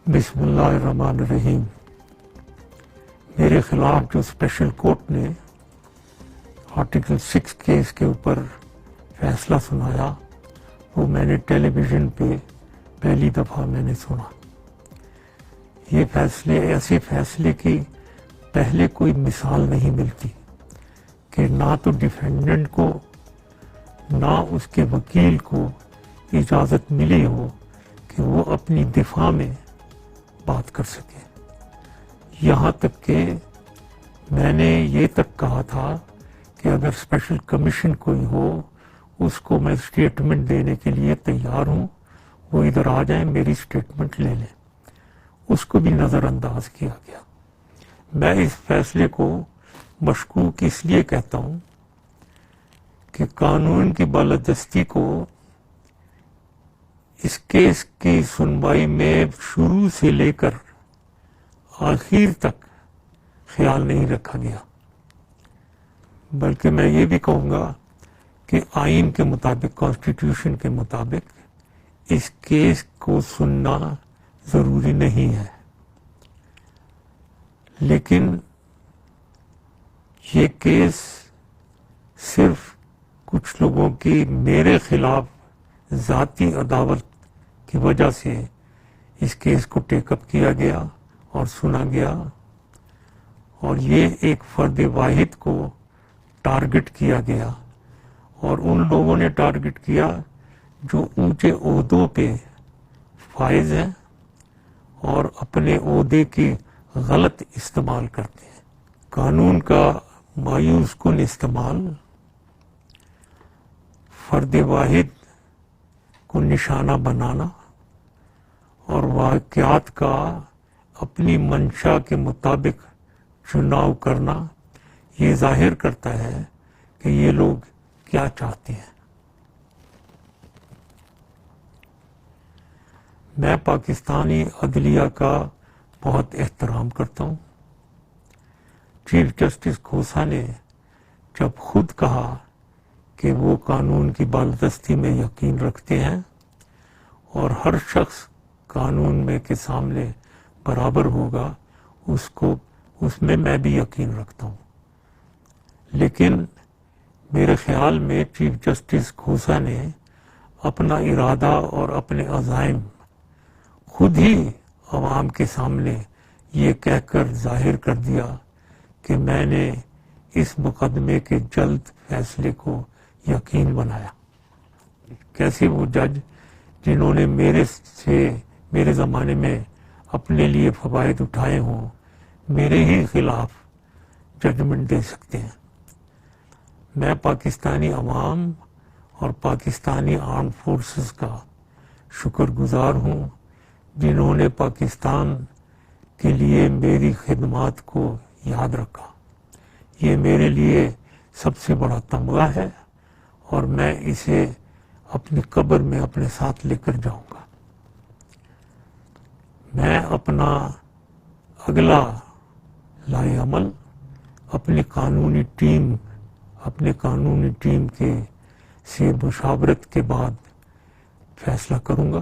بسم اللہ الرحمن الرحیم۔ میرے خلاف جو اسپیشل کورٹ نے آرٹیکل 6 کیس کے اوپر فیصلہ سنایا وہ میں نے ٹیلی ویژن پہ پہلی دفعہ میں نے سنا۔ یہ فیصلے ایسے فیصلے کی پہلے کوئی مثال نہیں ملتی کہ نہ تو ڈیفینڈنٹ کو نہ اس کے وکیل کو اجازت ملی ہو کہ وہ اپنی دفاع میں بات کر سکے۔ یہاں تک کہ میں نے یہ تک کہا تھا کہ اگر اسپیشل کمیشن کوئی ہو اس کو میں اسٹیٹمنٹ دینے کے لیے تیار ہوں، وہ ادھر آ جائیں میری اسٹیٹمنٹ لے لیں۔ اس کو بھی نظر انداز کیا گیا۔ میں اس فیصلے کو مشکوک اس لیے کہتا ہوں کہ قانون کی بالادستی کو اس کیس کی سنوائی میں شروع سے لے کر آخر تک خیال نہیں رکھا گیا، بلکہ میں یہ بھی کہوں گا کہ آئین کے مطابق، کانسٹیٹیوشن کے مطابق اس کیس کو سننا ضروری نہیں ہے، لیکن یہ کیس صرف کچھ لوگوں کی میرے خلاف ذاتی عداوت کی وجہ سے اس کیس کو ٹیک اپ کیا گیا اور سنا گیا، اور یہ ایک فرد واحد کو ٹارگٹ کیا گیا، اور ان لوگوں نے ٹارگٹ کیا جو اونچے عہدوں پہ فائز ہیں اور اپنے عہدے کی غلط استعمال کرتے ہیں۔ قانون کا مایوس کن استعمال فرد واحد کو نشانہ بنانا اور واقعات کا اپنی منشا کے مطابق چناؤ کرنا یہ ظاہر کرتا ہے کہ یہ لوگ کیا چاہتے ہیں۔ میں پاکستانی عدلیہ کا بہت احترام کرتا ہوں۔ چیف جسٹس کھوسا نے جب خود کہا کہ وہ قانون کی بالادستی میں یقین رکھتے ہیں اور ہر شخص قانون میں کے سامنے برابر ہوگا، اس میں بھی یقین رکھتا ہوں، لیکن میرے خیال میں چیف جسٹس کھوسا نے اپنا ارادہ اور اپنے عزائم خود ہی عوام کے سامنے یہ کہہ کر ظاہر کر دیا کہ میں نے اس مقدمے کے جلد فیصلے کو یقین بنایا۔ کیسے وہ جج جنہوں نے میرے زمانے میں اپنے لیے فوائد اٹھائے ہوں میرے ہی خلاف ججمنٹ دے سکتے ہیں؟ میں پاکستانی عوام اور پاکستانی آرم فورسز کا شکر گزار ہوں جنہوں نے پاکستان کے لیے میری خدمات کو یاد رکھا۔ یہ میرے لیے سب سے بڑا تمغہ ہے اور میں اسے اپنی قبر میں اپنے ساتھ لے کر جاؤں گا۔ میں اپنا اگلا لائے عمل اپنی قانونی ٹیم کے سے مشاورت کے بعد فیصلہ کروں گا،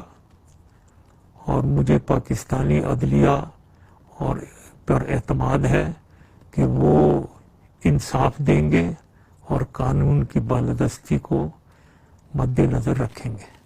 اور مجھے پاکستانی عدلیہ اور پر اعتماد ہے کہ وہ انصاف دیں گے اور قانون کی بالادستی کو مد نظر رکھیں گے۔